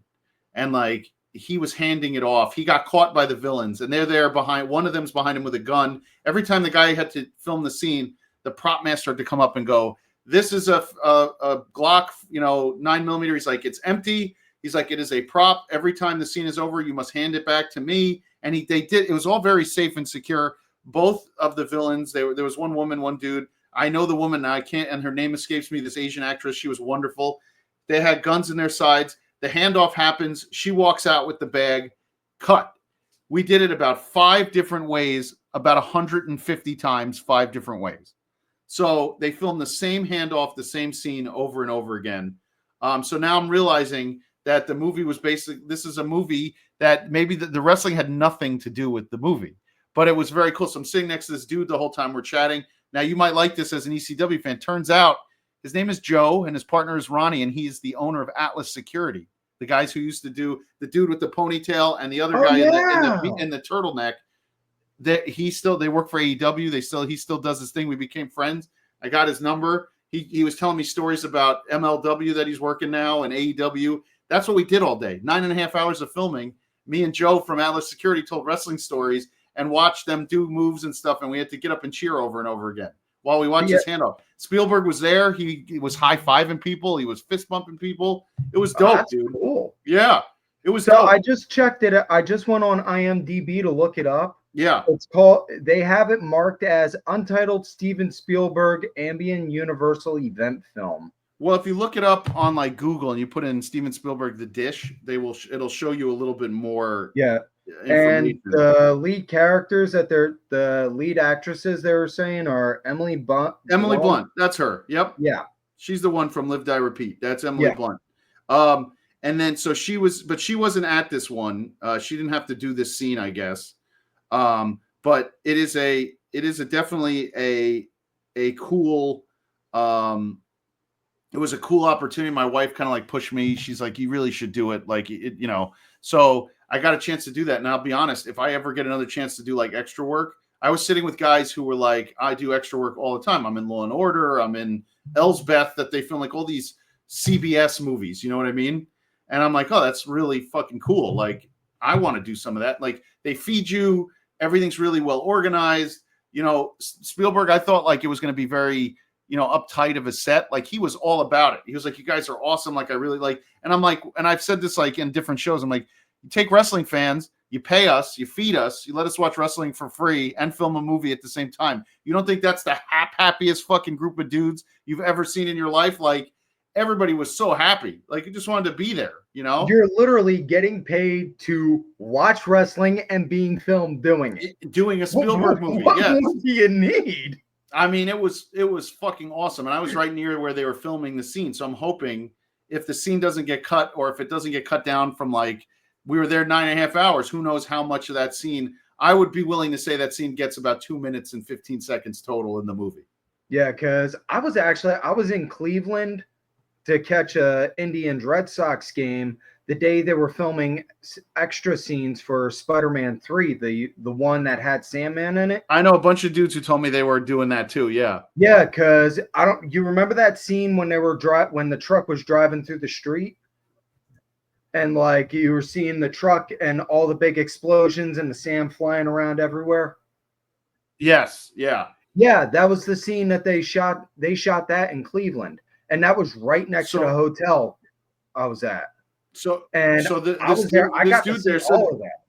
And like he was handing it off. He got caught by the villains, and they're there behind. One of them's behind him with a gun. Every time the guy had to film the scene, the prop master had to come up and go, "This is a Glock, 9mm." He's like, "It's empty." He's like, "It is a prop. Every time the scene is over, you must hand it back to me." And they did. It was all very safe and secure. Both of the villains. There was one woman, one dude. I know the woman. I can't, and her name escapes me. This Asian actress. She was wonderful. They had guns in their sides. The handoff happens. She walks out with the bag. Cut. We did it about 5 different ways, about 150 times, 5 different ways. So they filmed the same handoff, the same scene over and over again. So now I'm realizing that the movie was this is a movie that maybe the wrestling had nothing to do with the movie, but it was very cool. So I'm sitting next to this dude the whole time we're chatting. Now you might like this as an ECW fan. Turns out His name is Joe, and his partner is Ronnie, and he's the owner of Atlas Security. The guys who used to do the dude with the ponytail and the other guy in the turtleneck. They work for AEW. He still does his thing. We became friends. I got his number. He was telling me stories about MLW that he's working now and AEW. That's what we did all day. 9.5 hours of filming. Me and Joe from Atlas Security told wrestling stories and watched them do moves and stuff, and we had to get up and cheer over and over again while we watched his handoff. Spielberg was there. He was high-fiving people. He was fist-bumping people. It was dope, dude. Cool. Yeah, it was so dope. I just checked it. I just went on IMDb to look it up. Yeah. They have it marked as Untitled Steven Spielberg Ambient Universal Event Film. Well, if you look it up on like Google and you put in Steven Spielberg The Dish, it'll show you a little bit more. Yeah. And the lead characters the lead actresses they were saying are Emily Blunt. Emily Blunt, that's her. Yep. Yeah. She's the one from Live, Die, Repeat. That's Emily Blunt. And then so she wasn't at this one. She didn't have to do this scene, I guess. But it is definitely a cool. It was a cool opportunity. My wife kind of like pushed me. She's like, "You really should do it." Like it, So I got a chance to do that. And I'll be honest, if I ever get another chance to do like extra work, I was sitting with guys who were like, I do extra work all the time. I'm in Law and Order. I'm in Elsbeth, that they film like all these CBS movies. You know what I mean? And I'm like, oh, that's really fucking cool. Like, I want to do some of that. Like, they feed you. Everything's really well organized. Spielberg, I thought like it was going to be very, uptight of a set. Like, he was all about it. He was like, you guys are awesome. Like, I really like, and I'm like, and I've said this like in different shows. I'm like, you take wrestling fans, you pay us, you feed us, you let us watch wrestling for free and film a movie at the same time. You don't think that's the happiest fucking group of dudes you've ever seen in your life? Like, everybody was so happy. Like, you just wanted to be there, You're literally getting paid to watch wrestling and being filmed doing it. Doing a Spielberg movie. What more do you need? I mean, it was fucking awesome. And I was right near where they were filming the scene. So I'm hoping if the scene doesn't get cut or if it doesn't get cut down from like, we were there 9.5 hours, who knows how much of that scene. I would be willing to say that scene gets about 2 minutes and 15 seconds total in the movie. Yeah, because I was in Cleveland to catch a Indians Red Sox game the day they were filming extra scenes for Spider-Man 3, the one that had Sandman in it. I know a bunch of dudes who told me they were doing that too. Yeah. Yeah, because you remember that scene when when the truck was driving through the street? And like you were seeing the truck and all the big explosions and the sand flying around everywhere. Yes. Yeah. Yeah, that was the scene that they shot. They shot that in Cleveland, and that was right next to the hotel I was at. I was there. I got to see all of that.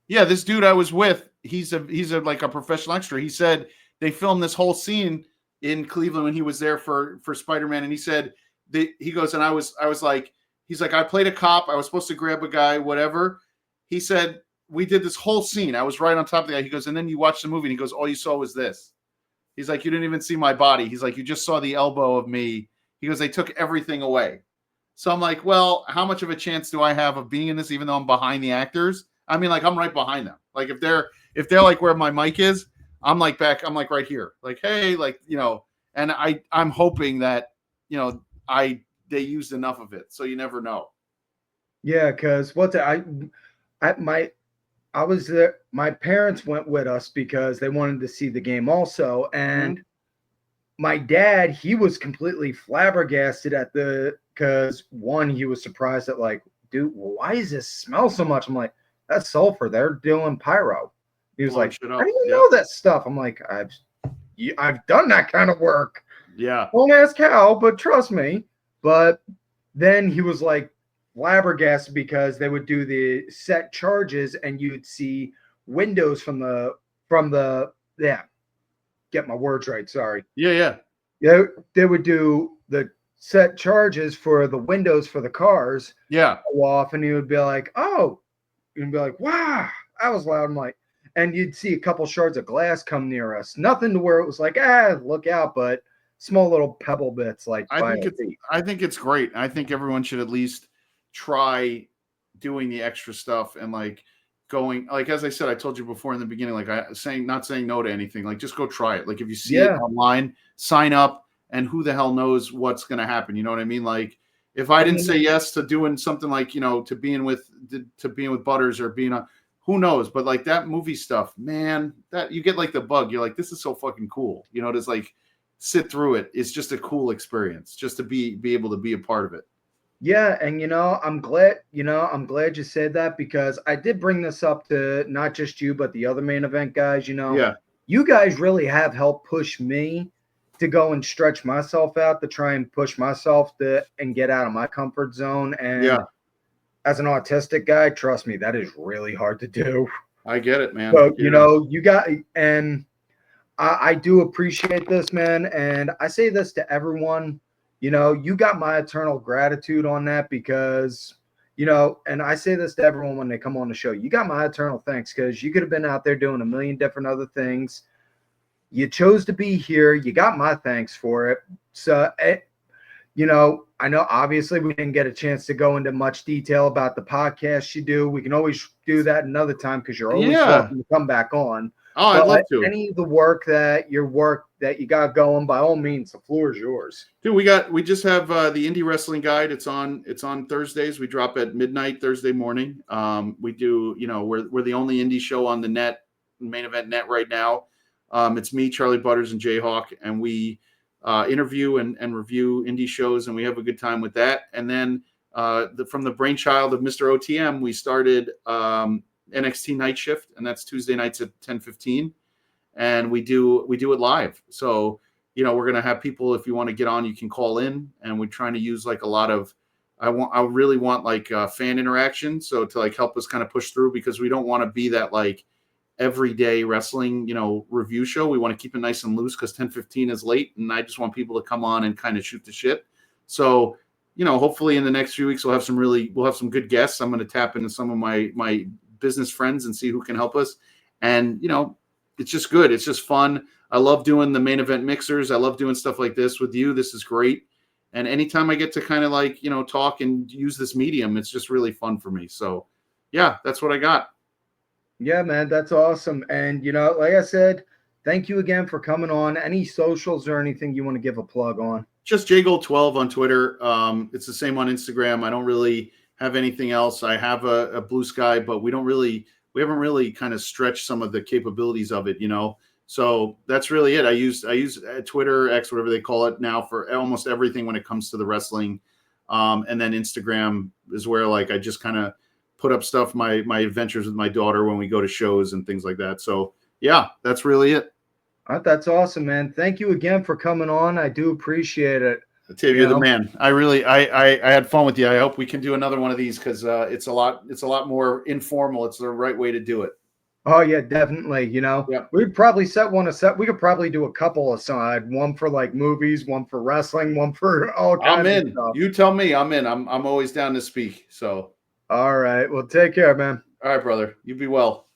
Yeah, this dude I was with, he's like a professional extra. He said they filmed this whole scene in Cleveland when he was there for Spider-Man, and he said he goes, and I was like. He's like, I played a cop. I was supposed to grab a guy, whatever. He said, we did this whole scene. I was right on top of the guy. He goes, and then you watch the movie, and he goes, all you saw was this. He's like, you didn't even see my body. He's like, you just saw the elbow of me. He goes, they took everything away. So I'm like, well, how much of a chance do I have of being in this, even though I'm behind the actors? I mean, like, I'm right behind them. Like, if they're like where my mic is, I'm like right here. Like, hey, like, and I'm hoping that, they used enough of it, so you never know. Yeah, because I was there. My parents went with us because they wanted to see the game also, and my dad, he was completely flabbergasted because one, he was surprised that like, dude, why does this smell so much? I'm like, that's sulfur. They're doing pyro. He was like, I didn't even know that stuff. I'm like, I've done that kind of work. Yeah. Don't ask how, but trust me. But then he was like flabbergasted because they would do the set charges and you'd see windows from the get my words right. Sorry. Yeah. They would do the set charges for the windows for the cars. Yeah. Go off, and he would be like, oh, you'd be like, wow, that was loud. I'm like, and you'd see a couple shards of glass come near us. Nothing to where it was like, look out, but small little pebble bits like I think it's great. I think everyone should at least try doing the extra stuff and like going, like, as I said, I told you before in the beginning, like not saying no to anything, like just go try it. Like if you see it online, sign up and who the hell knows what's going to happen? You know what I mean? Like if I didn't say yes to doing something like, to being with Butters or being who knows, but like that movie stuff, man, that you get like the bug. You're like, this is so fucking cool. Just like sit through it. It's just a cool experience just to be able to be a part of it. Yeah, and I'm glad you said that, because I did bring this up to not just you, but the other main event guys. Yeah. You guys really have helped push me to go and stretch myself out, to try and push myself and get out of my comfort zone. And as an autistic guy, trust me, that is really hard to do. I get it, man. So, you got, and I do appreciate this, man. And I say this to everyone, you got my eternal gratitude on that, because, and I say this to everyone when they come on the show, you got my eternal thanks, because you could have been out there doing a million different other things. You chose to be here. You got my thanks for it. So, I know obviously we didn't get a chance to go into much detail about the podcast you do. We can always do that another time, because you're always welcome to come back on. Oh, I'd love to. Any of the work that you got going, by all means, the floor is yours. Dude, we just have the Indie Wrestling Guide. It's on Thursdays. We drop at midnight Thursday morning. We do, we're the only indie show on the net, main event net right now. It's me, Charlie Butters, and Jayhawk, and we interview and review indie shows, and we have a good time with that. And then from the brainchild of Mr. OTM, we started NXT Night Shift, and that's Tuesday nights at 10:15, and we do it live. So we're gonna have people, if you want to get on, you can call in, and we're trying to use like a lot of I really want like fan interaction, so to like help us kind of push through, because we don't want to be that like everyday wrestling review show. We want to keep it nice and loose, because 10:15 is late, and I just want people to come on and kind of shoot the shit. So hopefully in the next few weeks we'll have some good guests. I'm going to tap into some of my business friends and see who can help us. And it's just good. It's just fun. I love doing the main event mixers. I love doing stuff like this with you. This is great. And anytime I get to kind of like talk and use this medium, it's just really fun for me. So yeah, that's what I got. Yeah, man, that's awesome. And like I said, thank you again for coming on. Any socials or anything you want to give a plug on? Just jgold12 on Twitter. It's the same on Instagram. I don't really have anything else. I have a Blue Sky, but we haven't really kind of stretched some of the capabilities of it, So that's really it. I use Twitter, X, whatever they call it now, for almost everything when it comes to the wrestling. And then Instagram is where like I just kind of put up stuff, my adventures with my daughter when we go to shows and things like that. So yeah, that's really it. That's awesome, man. Thank you again for coming on. I do appreciate it. Dave, you're the man. I had fun with you. I hope we can do another one of these, because it's a lot more informal. It's the right way to do it. Oh yeah, definitely. We'd probably set one aside. We could probably do a couple aside. One for like movies, one for wrestling, one for all kinds of stuff. You tell me. I'm in. I'm always down to speak. So all right. Well, take care, man. All right, brother. You be well.